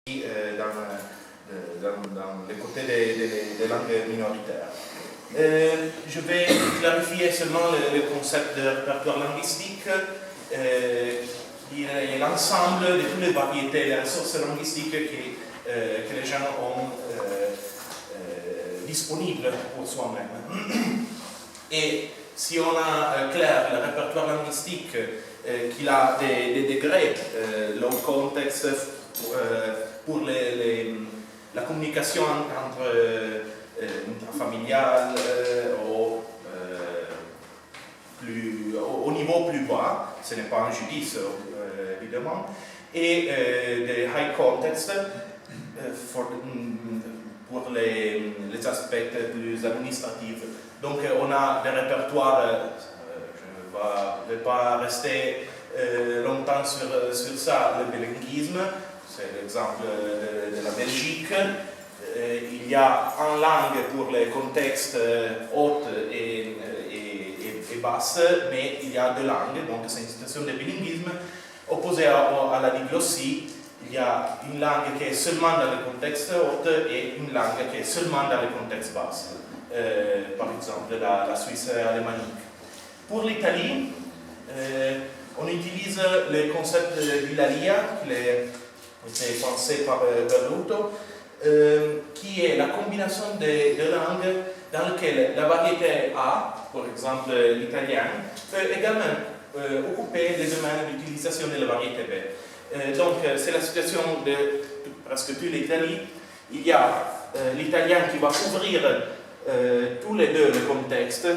dans le côté des langues minoritaires. Je vais clarifier seulement le concept de répertoire linguistique, qui est l'ensemble de toutes les variétés, les ressources linguistiques que les gens ont disponibles pour soi-même. Et si on a clair le répertoire linguistique qu'il a des degrés, low context pour la communication intrafamiliale au niveau plus bas, ce n'est pas un judice évidemment, et des high context pour les aspects plus administratifs. Donc on a des répertoires, je ne vais pas rester longtemps sur ça, le bilinguisme, c'est l'exemple de la Belgique. Il y a une langue pour les contextes hautes et basses, mais il y a deux langues, donc c'est une situation de bilinguisme. Opposé à la diglossie, il y a une langue qui est seulement dans le contexte haut et une langue qui est seulement dans le contexte bas. Par exemple la Suisse alémanique. Pour l'Italie, on utilise le concept d'Ilaria, qui a été pensé par Berluto, qui est la combinaison de langues dans lesquelles la variété A, par exemple l'italien, peut également occuper les domaines d'utilisation de la variété B. Donc c'est la situation de presque toute l'Italie. Il y a l'italien qui va couvrir tous les deux le contexte,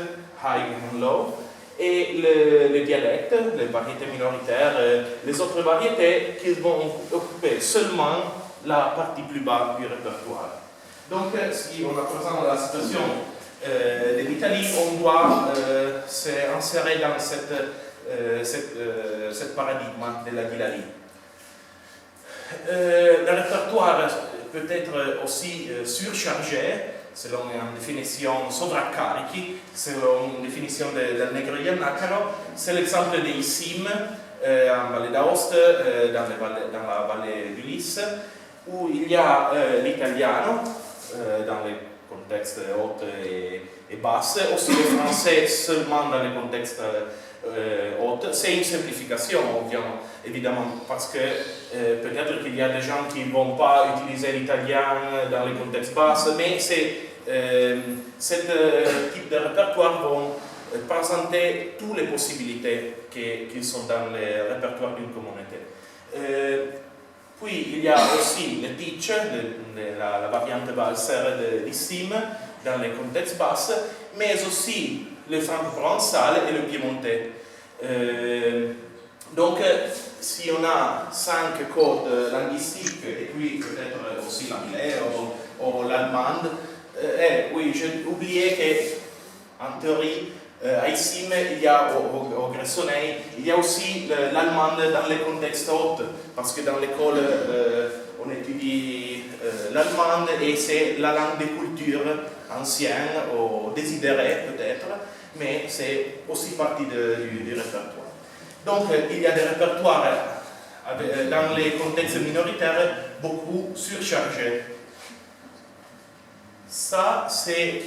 high et low, et les dialectes, les variétés minoritaires, les autres variétés qui vont occuper seulement la partie plus basse du répertoire. Donc si on représente la situation de l'Italie, on doit s'insérer dans cette paradigme de la Guilali. Le répertoire peut être aussi surchargé, selon une définition sovraccarichi, selon une définition del Negro Iannacaro. C'est l'exemple des Issim en Valle d'Aoste, dans la vallée du Lys, où il y a l'italiano dans les contextes hauts et bas, aussi le français seulement dans les contextes hauts. C'est une simplification, évidemment, parce que peut-être qu'il y a des gens qui ne vont pas utiliser l'italien dans les contextes bas, mais ce type de répertoire vont présenter toutes les possibilités qui sont dans le répertoire d'une communauté. Puis il y a aussi le teach, la variante valser d'Issim dans les contextes bas, mais aussi le franco-provençal et le piémontais. Donc, si on a 5 codes linguistiques, et puis peut-être aussi l'anglais ou l'allemande, oui, j'ai oublié qu'en théorie, à Issim, il y a au Gressoney, il y a aussi l'allemande dans les contextes hauts, parce que dans l'école, on étudie l'allemande et c'est la langue des cultures anciennes ou désidérées peut-être, mais c'est aussi partie du répertoire. Donc il y a des répertoires dans les contextes minoritaires beaucoup surchargés. Ça, c'est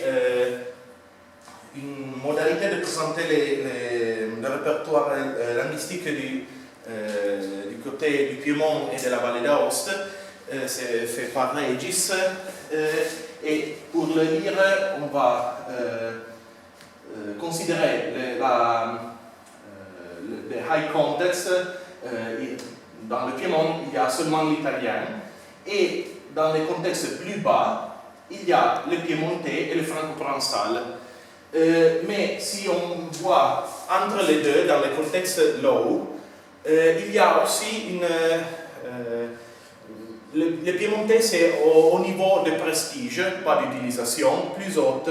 une modalité de présenter le répertoire linguistique du côté du Piémont et de la vallée d'Aoste. C'est fait par Regis. Et pour le lire, on va considérer le high context. Dans le Piémont, il y a seulement l'italien. Et dans les contextes plus bas, il y a le piémontais et le franco-provençal. Mais si on voit entre les deux, dans le contexte low, il y a aussi le piémontais, c'est au niveau de prestige, pas d'utilisation, plus haute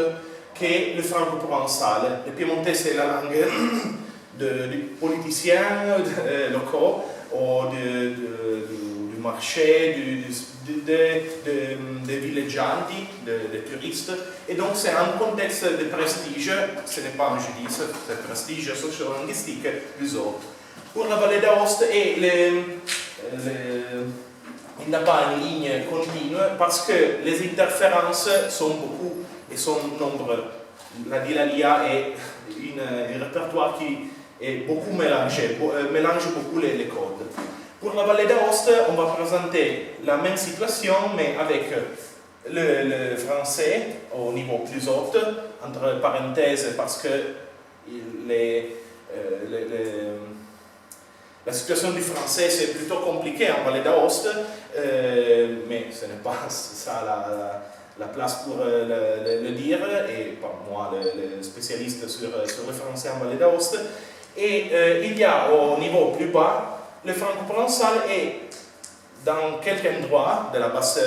que le franco-provençal. Le piémontais, c'est la langue des politiciens locaux, ou du marché, des villeggianti, des touristes. Et donc c'est un contexte de prestige, ce n'est pas un judice, c'est prestige sociolinguistique plus haut. Pour la vallée d'Aoste et il n'y a pas une ligne continue parce que les interférences sont beaucoup et sont nombreuses. La Dilalia est un répertoire qui est beaucoup mélangé, mélange beaucoup les codes. Pour la Vallée d'Aoste, on va présenter la même situation, mais avec le français au niveau plus haut, entre parenthèses, parce que la situation du français c'est plutôt compliqué en Vallée d'Aoste, mais ce n'est pas ça la place pour le dire, et pas moi, le spécialiste sur le français en Vallée d'Aoste. Et il y a au niveau plus bas le franco-provençal et dans quelques endroits de la basse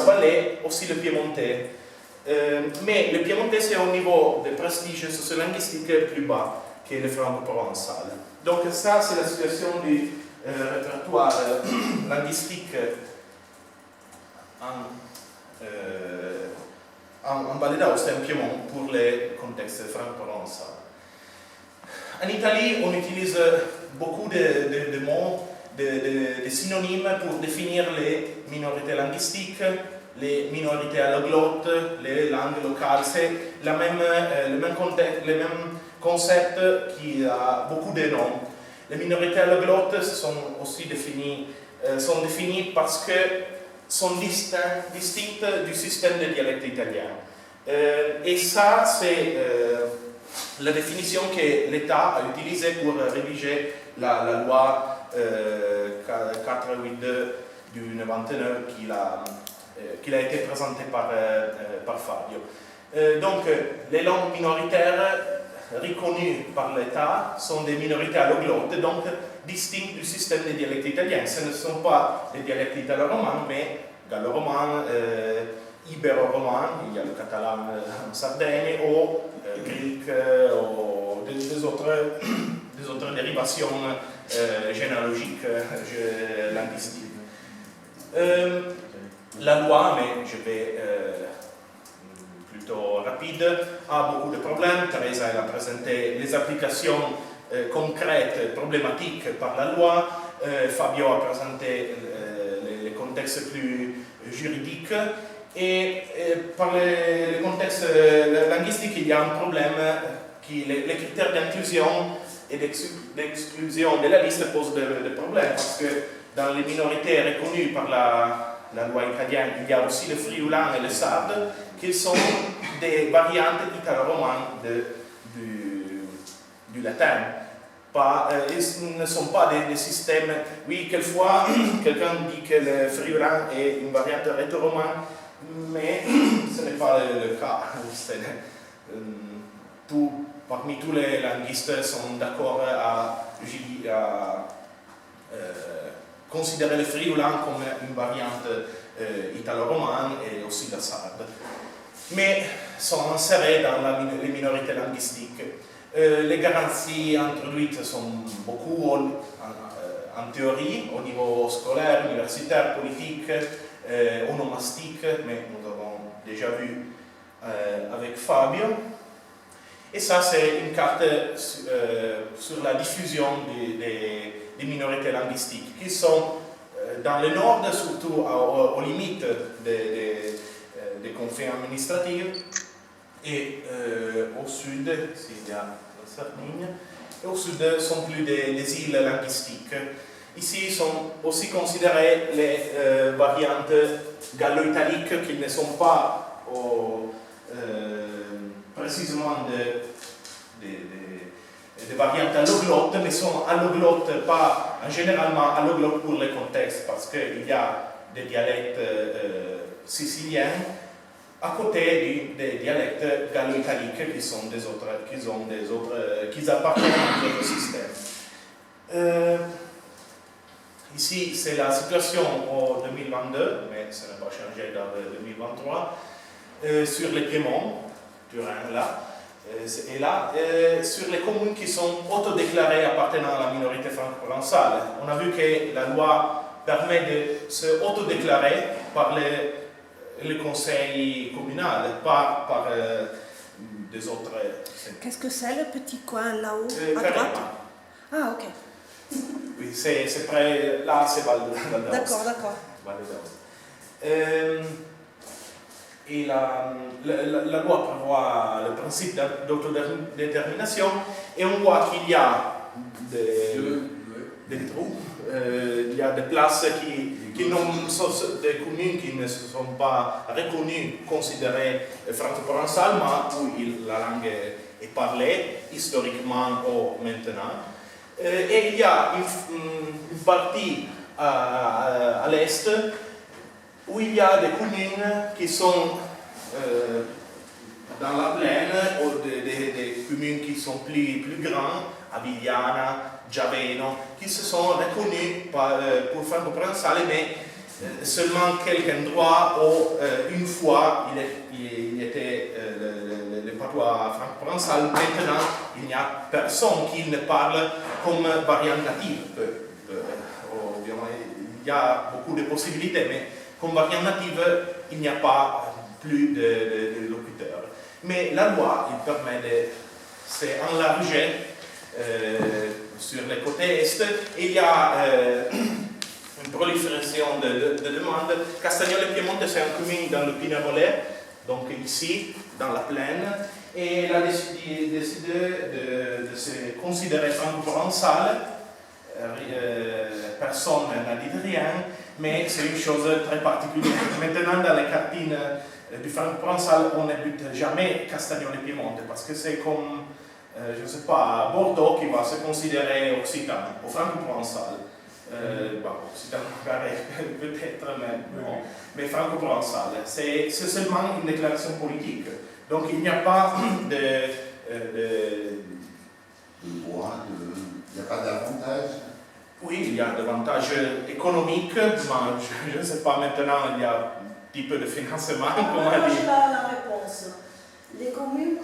vallée aussi le piémontais. Mais le piémontais c'est au niveau de prestige sociolinguistique plus bas que le franco-provençal. Donc ça c'est la situation du répertoire linguistique en Vallée d'Aoste et en Piémont pour les contextes franco-provençal. En Italie, on utilise beaucoup de mots, de synonymes pour définir les minorités linguistiques, les minorités alloglottes, les langues locales. C'est le même concept qui a beaucoup de noms. Les minorités alloglottes sont aussi définies parce que sont distinctes du système de dialecte italien. Et ça, c'est la définition que l'État a utilisée pour rédiger la loi 482 du 99 qui a été présentée par Fabio. Donc, les langues minoritaires reconnues par l'État sont des minorités alloglottes, donc distinctes du système des dialectes italiens. Ce ne sont pas des dialectes italo-romans, mais gallo-romans, ibéro-romans, il y a le catalan en Sardaigne, ou grec, ou des autres dérivations généalogiques, linguistiques. La loi, mais je vais plutôt rapide, a beaucoup de problèmes. Teresa elle a présenté les applications concrètes, problématiques par la loi. Fabio a présenté les contextes plus juridiques. Et par le contexte linguistique, il y a un problème qui les critères d'inclusion et d'exclusion de la liste posent des problèmes parce que dans les minorités reconnues par la loi italienne, il y a aussi le friulan et le sarde qui sont des variantes italo-romanes du latin. Ils ne sont pas des systèmes. Oui, quelquefois, quelqu'un dit que le friulan est une variante réto-romane, mais ce n'est pas le cas. Parmi tous les linguistes sont d'accord à considérer le friulan comme une variante italo-romane et aussi la sarde. Mais sont insérés dans les minorités linguistiques. Les garanties introduites sont beaucoup en théorie, au niveau scolaire, universitaire, politique, onomastique, mais nous avons déjà vu avec Fabio. Et ça, c'est une carte sur la diffusion des minorités linguistiques, qui sont dans le nord, surtout aux limites des conflits administratifs, et au sud, s'il y a la Sardaigne, et au sud sont plus des îles linguistiques. Ici sont aussi considérées les variantes gallo-italiques qui ne sont pas précisément des variantes alloglottes, mais sont alloglottes, pas généralement alloglottes pour les contextes, parce qu'il y a des dialectes siciliens à côté des dialectes gallo-italiques qui appartiennent à d'autres systèmes. Ici, c'est la situation en 2022, mais ça n'a pas changé dans 2023, sur les Piémont, Turin là, et là, sur les communes qui sont autodéclarées appartenant à la minorité franco-provençale. On a vu que la loi permet de se autodéclarer par le conseil communal, pas par des autres. Qu'est-ce que c'est le petit coin là-haut à Carema. droite? Ah, ok. Oui, oui, c'est près, là c'est Val d'Aoste. D'accord, d'accord. Val d'Aoste. Et la loi prévoit le principe d'autodétermination et on voit qu'il y a des trous, il y a des places qui non sont des communes qui ne sont pas reconnues, considérées franco-provençales, mais où la langue est parlée historiquement ou maintenant. Et il y a une partie à l'est où il y a des communes qui sont dans la plaine, ou des communes qui sont plus grandes, Avigliana, Giaveno, qui se sont reconnues pour franco-provençal, mais seulement quelques endroits où une fois il était le patois franco-provençal. Maintenant, il n'y a personne qui ne parle comme variante native. Il y a beaucoup de possibilités, mais comme variante native, il n'y a pas plus de locuteurs. Mais la loi, il permet de s'enlarger sur les côtés est. Il y a une prolifération de demandes. Castagnoles-Piemonte, c'est une commune dans le Pinerolais, donc ici, dans la plaine, et elle a décidé de se considérer franco-provençal. Personne n'a dit rien, mais c'est une chose très particulière. Maintenant, dans les cartines du franco-provençal, on n'ébute jamais Castagnoles-Piemonte, parce que c'est comme, je ne sais pas, Bordeaux qui va se considérer occitan, au franco-provençal. Occitan pareil, peut-être même, mais franco-provençal. C'est seulement une déclaration politique. Donc il n'y a pas de droit, il n'y a pas d'avantage. Oui, il y a d'avantages économiques, mais je ne sais pas maintenant, il y a un petit peu de financement, comme on a dit. J'ai la réponse. Les communes,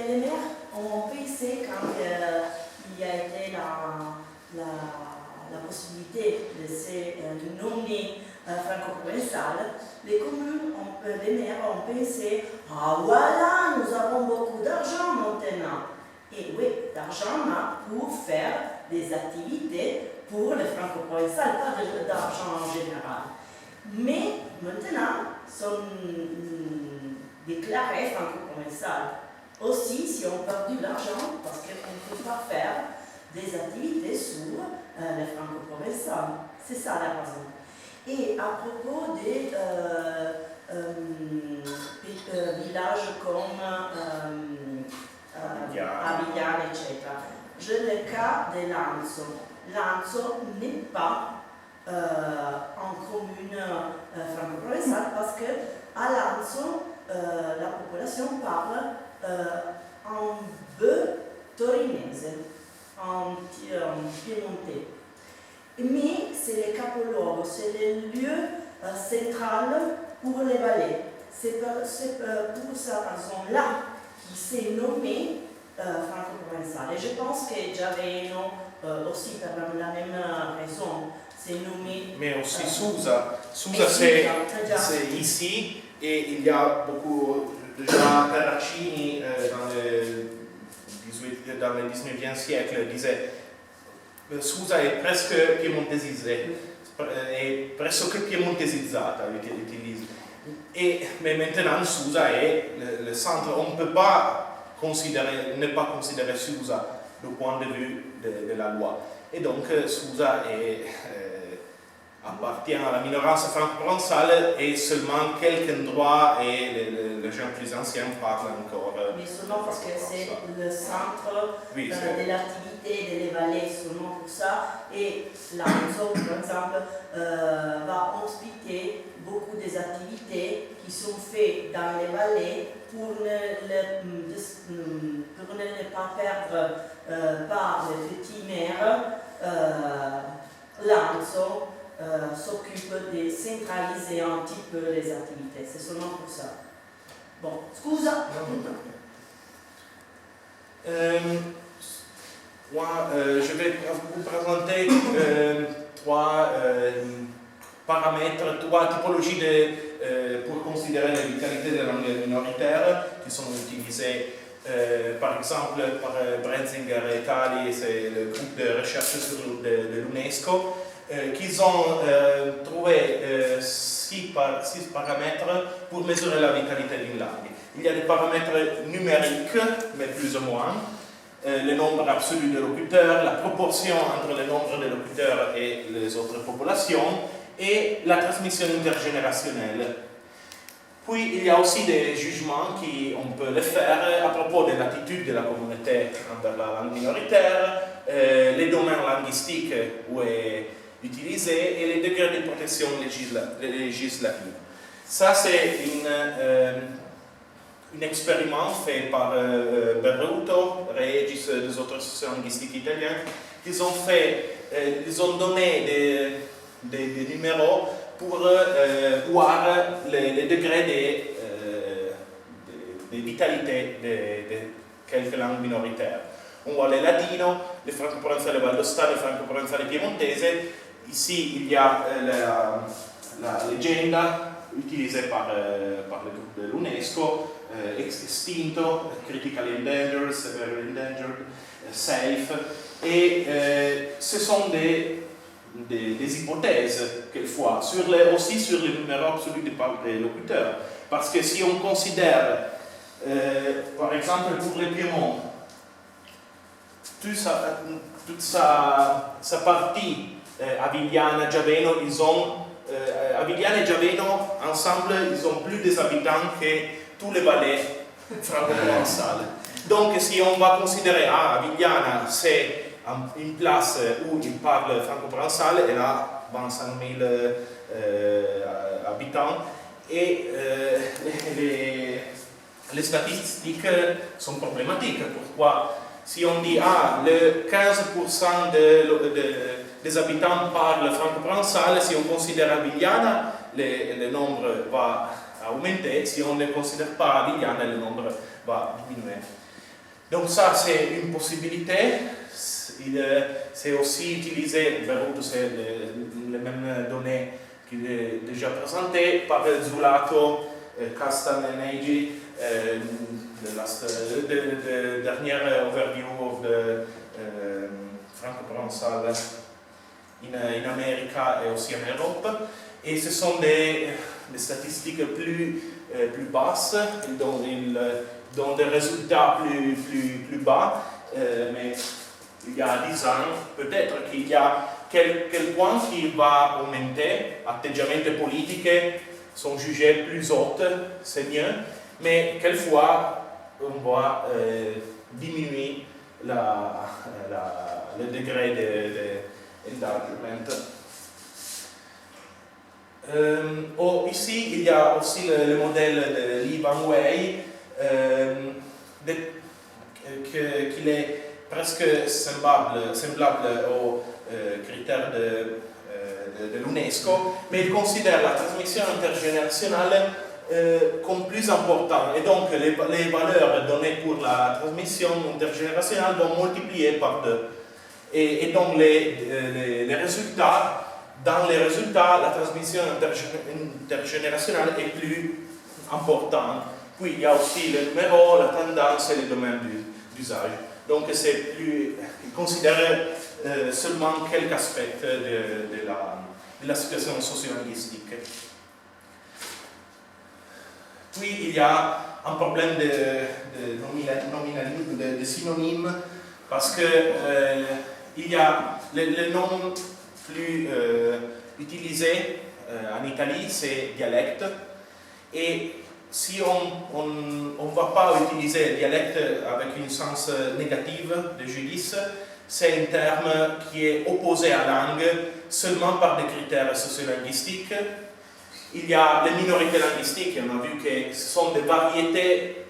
les maires ont PIC quand il y a été la possibilité de se nommer franco-provençal. Les communes, les maires ont pensé, ah voilà, nous avons beaucoup d'argent maintenant. Et oui, d'argent pour faire des activités pour les franco-provençal, pas d'argent en général. Mais maintenant, sont déclarés franco-provençal. Aussi, si on perd de l'argent, parce qu'on ne peut pas faire des activités sur les franco-provençal. C'est ça la raison. Et à propos des villages comme Avigliana, etc., j'ai le cas de Lanzo. Lanzo n'est pas en commune franco-provençale parce qu'à Lanzo, la population parle en bœuf torinese, en piémontais. Mais c'est le capoluogo, c'est le lieu central pour les vallées. C'est pour cette raison-là qu'il s'est nommé franco-provençal. Et je pense que Giaveno aussi, pour la même raison, s'est nommé. Mais aussi Sousa. Sousa, c'est ici, et il y a beaucoup de gens, Terracini, dans le 19e siècle, disait Sousa est presque piemontesisé, è presque piemontesizzata, utilise. Mais maintenant, Sousa est le centre. On ne peut pas ne pas considérer Sousa du point de vue de la loi. Et donc, Sousa appartient à la minoranza franco-provençale et seulement quelques endroits et les gens plus anciens parlent encore. Mais seulement parce que c'est le centre de l'activité des vallées, seulement pour ça. Et Lanzo, par exemple, va hospiter beaucoup des activités qui sont faites dans les vallées pour ne pas perdre par les petits maires. Lanzo s'occupe de centraliser un petit peu les activités. C'est seulement pour ça. Bon, scusa. Moi, je vais vous présenter trois paramètres, trois typologies pour considérer la vitalité des langues minoritaires qui sont utilisées par exemple, par Brenzinger et Tali, c'est le groupe de recherche de l'UNESCO, qu'ils ont trouvé 6 paramètres pour mesurer la vitalité d'une langue. Il y a des paramètres numériques, mais plus ou moins, le nombre absolu de locuteurs, la proportion entre le nombre de locuteurs et les autres populations, et la transmission intergénérationnelle. Puis il y a aussi des jugements qu'on peut les faire à propos de l'attitude de la communauté envers la langue minoritaire, les domaines linguistiques où est utilisé et les degrés de protection législative. Ça, c'est un expériment fait par Berruto, Regis et des autres sociolinguistiques italiens. Ils ont donné des numéros pour voir les degrés de vitalité de quelques langues minoritaires. On voit les ladino, les franco-provençales valdostane, les franco-provençales piemontese. Ici, il y a la legenda utilisée par le groupe de l'UNESCO, extinto, critically endangered, severely endangered, safe. Et ce sont des hypothèses, quelquefois, aussi sur le numéro absolu des locuteurs. Parce que si on considère, par exemple, pour le Piémont, toute sa partie, Avigliana, Giaveno, Avigliana et Giaveno, ensemble, ils ont plus d'habitants que tous les vallées franco-provençales. Donc, si on va considérer, Avigliana, c'est une place où ils parlent franco-provençal, elle a 25 000 habitants, et les statistiques sont problématiques. Pourquoi? Si on dit le 15% des habitants parlent franco-provençal, si on considère Avigliana, le nombre va augmenter. Si on ne considère pas Avigliana, le nombre va diminuer. Donc ça, c'est une possibilité. C'est aussi utilisé, c'est les mêmes données qu'il est déjà présenté par Zulato, Castanegi, the dernier overview of the franco-provençal in America et aussi en Europe. Et ce sont des statistiques plus basses, ils donnent des résultats plus bas, mais il y a 10 ans, peut-être qu'il y a quelques points qui vont augmenter, atteggiamenti politiques sont jugés plus hautes, c'est mieux, mais quelquefois on va diminuer le degré d'engagement. Ici, il y a aussi le modèle de l'Ivan Way, qui est presque semblable aux critères de l'UNESCO, mais il considère la transmission intergénérationnelle comme plus importante. Et donc, les valeurs données pour la transmission intergénérationnelle vont multiplier par 2. Et donc, les résultats, dans les résultats, la transmission intergénérationnelle est plus importante. Puis, il y a aussi le numéro, la tendance et les domaines d'usage. Donc, il considère seulement quelques aspects de la situation sociolinguistique. Puis, il y a un problème de synonymes, parce que il y a le nom plus utilisé en Italie, c'est dialecte. Et si on ne va pas utiliser le dialecte avec un sens négatif de judice, c'est un terme qui est opposé à la langue seulement par des critères sociolinguistiques. Il y a les minorités linguistiques, on a vu que ce sont des variétés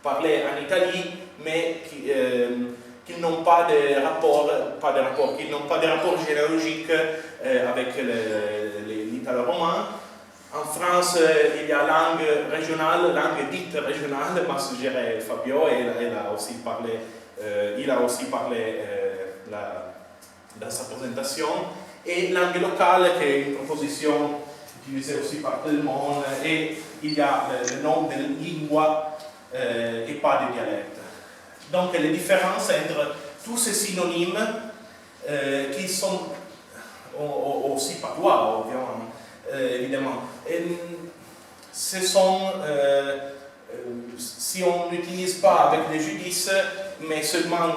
parlées en Italie, mais qui n'ont pas de rapport généalogique avec l'italo-romain. En France, il y a langue régionale, langue dite régionale, ma suggéré Fabio, et il a aussi parlé dans sa présentation, et langue locale, qui est une proposition utilisée aussi par tout le monde, et il y a le nom de lingua et pas de dialecte. Donc les différences entre tous ces synonymes qui sont aussi patois, évidemment. Et ce sont, si on n'utilise pas avec des judices, mais seulement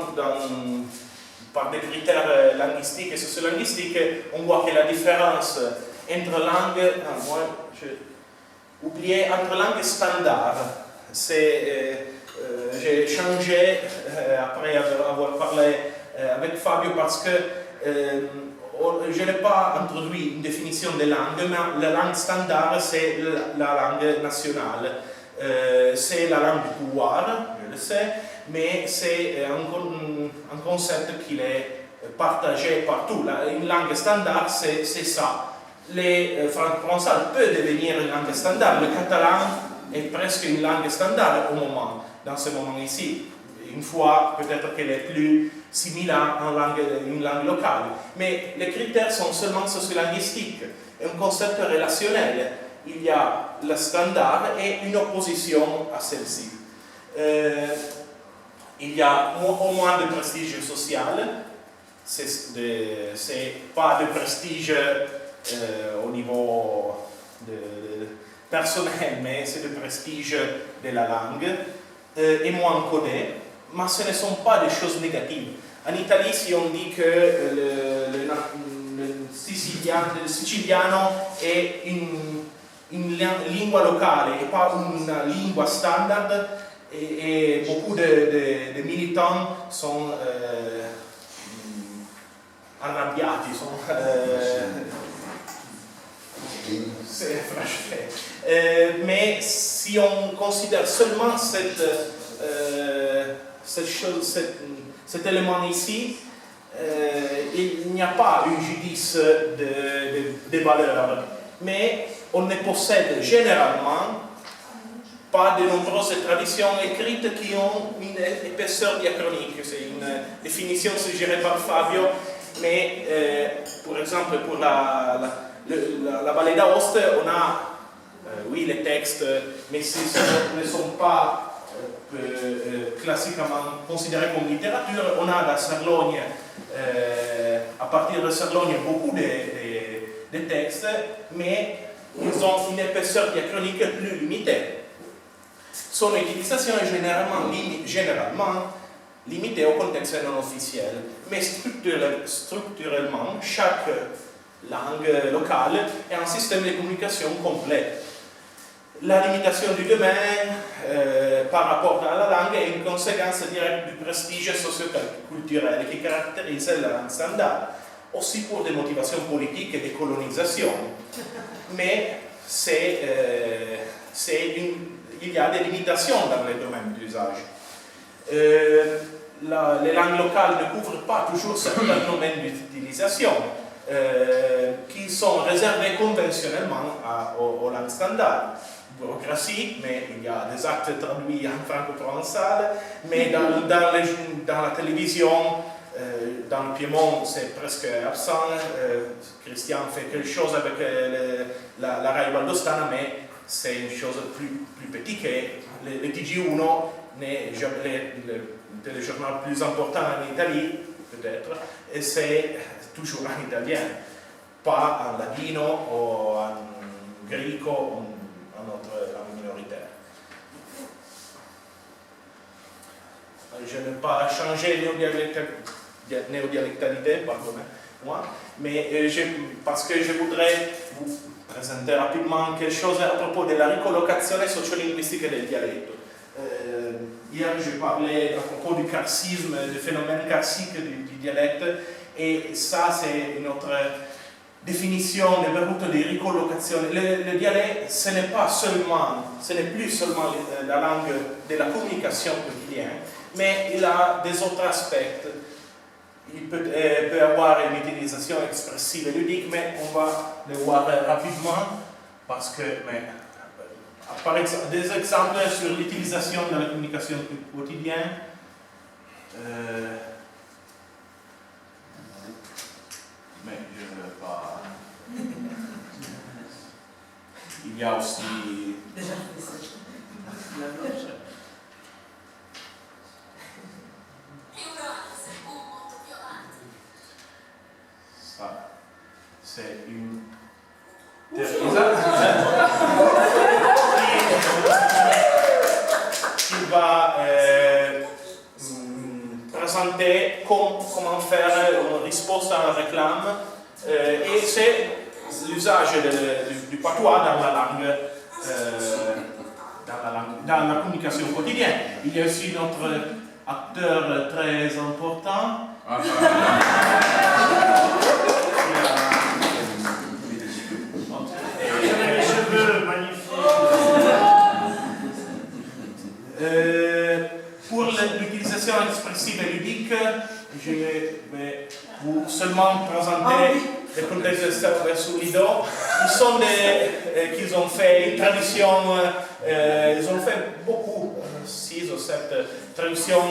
par des critères linguistiques et sociolinguistiques, on voit que la différence entre langues, entre langues standards, j'ai changé après avoir parlé avec Fabio parce que je n'ai pas introduit une définition de langue, mais la langue standard c'est la langue nationale. C'est la langue du pouvoir, je le sais, mais c'est un concept qui est partagé partout. Une langue standard, c'est ça. Le franco-provençal peut devenir une langue standard. Le catalan est presque une langue standard dans ce moment ici. Une fois, peut-être qu'elle est plus similaire à une langue locale. Mais les critères sont seulement sociolinguistiques. Un concept relationnel. Il y a le standard et une opposition à celle-ci. Il y a au moins de prestige social. C'est pas de prestige au niveau personnel, mais c'est le prestige de la langue et moins codé, mais ce ne sont pas des choses négatives. En Italie, si on dit que le siciliano est une lingua locale et pas une lingua standard, et beaucoup de militants sont arrabbiati, mais si on considère seulement cet élément ici, il n'y a pas un judice de valeur, mais on ne possède généralement pas de nombreuses traditions écrites qui ont une épaisseur diachronique. C'est une définition suggérée par Fabio, mais par exemple pour la vallée d'Aoste, on a, oui, les textes, mais ce ne sont pas classiquement considérés comme littérature. On a la Cerlogne, à partir de Cerlogne, beaucoup de textes, mais ils ont une épaisseur diachronique plus limitée. Son utilisation est généralement limitée au contexte non officiel, mais structurellement, chaque langue locale est un système de communication complet. La limitation du domaine par rapport à la langue est une conséquence directe du prestige socio-culturel qui caractérise la langue standard, aussi pour des motivations politiques et de colonisation. Mais il y a des limitations dans les domaines d'usage. Les langues locales ne couvrent pas toujours certains domaines d'utilisation qui sont réservés conventionnellement aux langues standards. Bureaucratie, mais il y a des actes traduits en franco-provençal, mais dans la télévision, dans le Piémont, c'est presque absent. Christian fait quelque chose avec la Rai Valdostana, mais c'est une chose plus petite que le TG1 n'est jamais le téléjournal plus important en Italie, peut-être, et c'est toujours en italien, pas en ladino ou en greco ou en autre langue minoritaire. Je n'ai pas changé néodialectalité, pardonnez-moi, mais parce que je voudrais vous présenter rapidement quelque chose à propos de la ricollocazione sociolinguistica del dialetto. Hier, je parlais à propos du carcisme, du phénomène carsique du dialecte, et ça, c'est une autre définition de venuto di ricollocazione. Le dialecte, ce n'est plus seulement la langue de la communication quotidienne, mais il a des autres aspects. Il peut avoir une utilisation expressive et ludique, mais on va le voir rapidement parce que, par exemple, des exemples sur l'utilisation de la communication quotidienne. Mais je ne veux pas. Il y a aussi. faire une réponse à une réclame. Et c'est l'usage du patois dans la communication quotidienne. Il y a aussi notre acteur très important. Les cheveux magnifiques. Pour l'utilisation expressive et ludique, je vais vous seulement présenter le contexte de Servus Lido. Qu'ils ont fait une traduction, ils ont fait beaucoup, 6 ou 7 traductions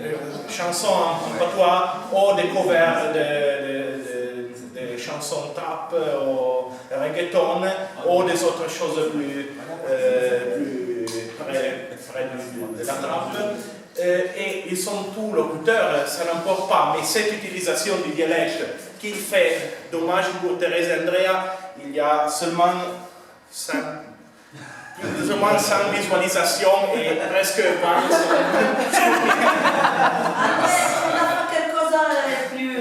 de chansons en patois ou des covers de chansons trap ou reggaeton ou des autres choses plus près de la trap. Et ils sont tous locuteurs, ça n'importe pas, mais cette utilisation du dialecte qui fait dommage pour Thérèse et Andrea, il y a seulement 5 visualisations et presque 20. On a fait quelque chose de plus...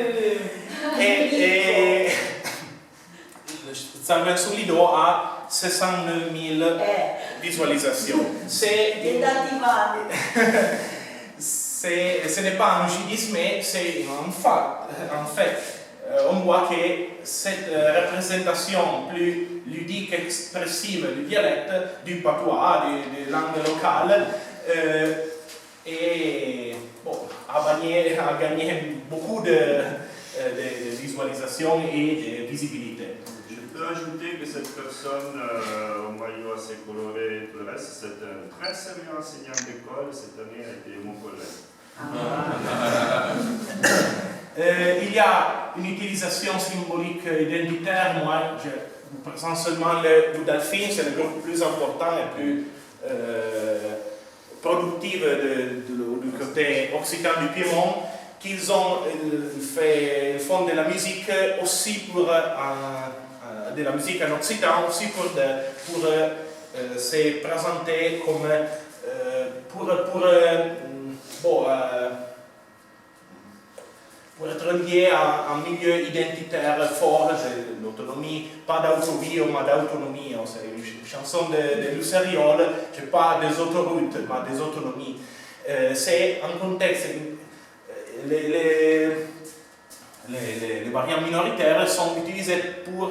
Et Servus Lido a 69 000 visualisations. Ce n'est pas un judisme, mais c'est un fait. En fait, on voit que cette représentation plus ludique, expressive du dialecte, du patois, des langues locales, a gagné beaucoup de visualisations et de visibilité. Je peux ajouter que cette personne au maillot assez coloré et tout le reste, c'est un très sérieux enseignant d'école. Cette année, a été mon collègue. Il y a une utilisation symbolique identitaire. Moi, je vous présente seulement le Budalfin, c'est le groupe plus important et plus productif du côté occitan du Piémont, qu'ils font de la musique aussi pour de la musique en occitan, aussi pour se présenter comme pour être lié à un milieu identitaire fort, de l'autonomie, pas d'autovie, mais d'autonomie. C'est une chanson de Luceriol, je parle des autoroutes, mais des autonomies. C'est un contexte. Les variantes minoritaires sont utilisées pour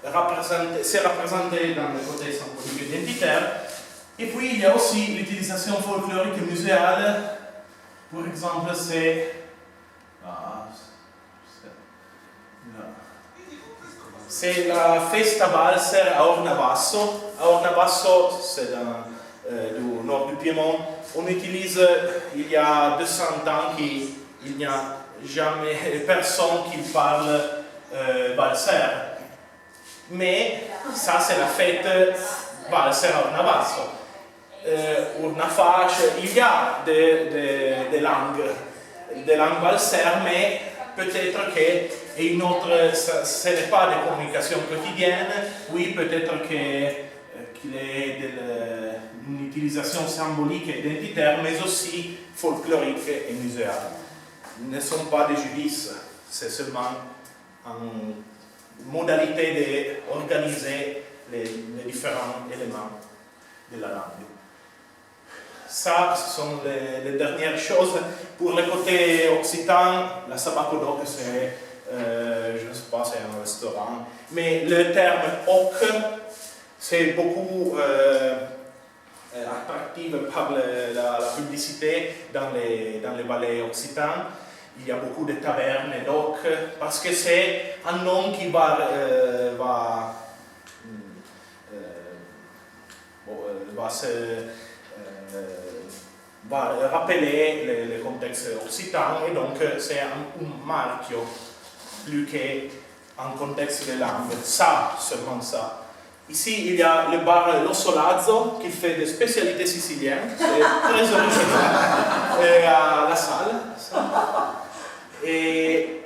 se représenter dans le côté symbolique identitaire. Et puis il y a aussi l'utilisation folklorique et muséale. Par exemple, c'est la Festa Valser a Ornabasso. À Ornabasso, c'est du nord du Piémont. On utilise, il y a 200 ans, il n'y a jamais personne qui parle Valser. Mais ça, c'est la fête Valser a Ornabasso. Urnafache, il y a des langues Valser, mais peut-être que ce n'est pas des communications quotidiennes, oui, peut-être qu'il est une utilisation symbolique et identitaire, mais aussi folklorique et muséale. Ils ne sont pas des judices, c'est seulement une modalité d'organiser les différents éléments de la langue. Ça, ce sont les dernières choses. Pour le côté occitan, la Sabacodoc, c'est, je ne sais pas, c'est un restaurant. Mais le terme oc, c'est beaucoup attractif par la publicité dans les vallées occitanes. Il y a beaucoup de tavernes d'oc, parce que c'est un nom qui va rappeler le contexte occitan, et donc c'est un marchio plus qu'un contexte de langue. Ça, seulement ça. Ici, il y a le bar Lo Solazzo qui fait des spécialités siciliennes, c'est très original, à la salle. Et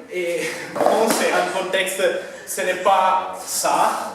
bon, c'est un contexte, ce n'est pas ça.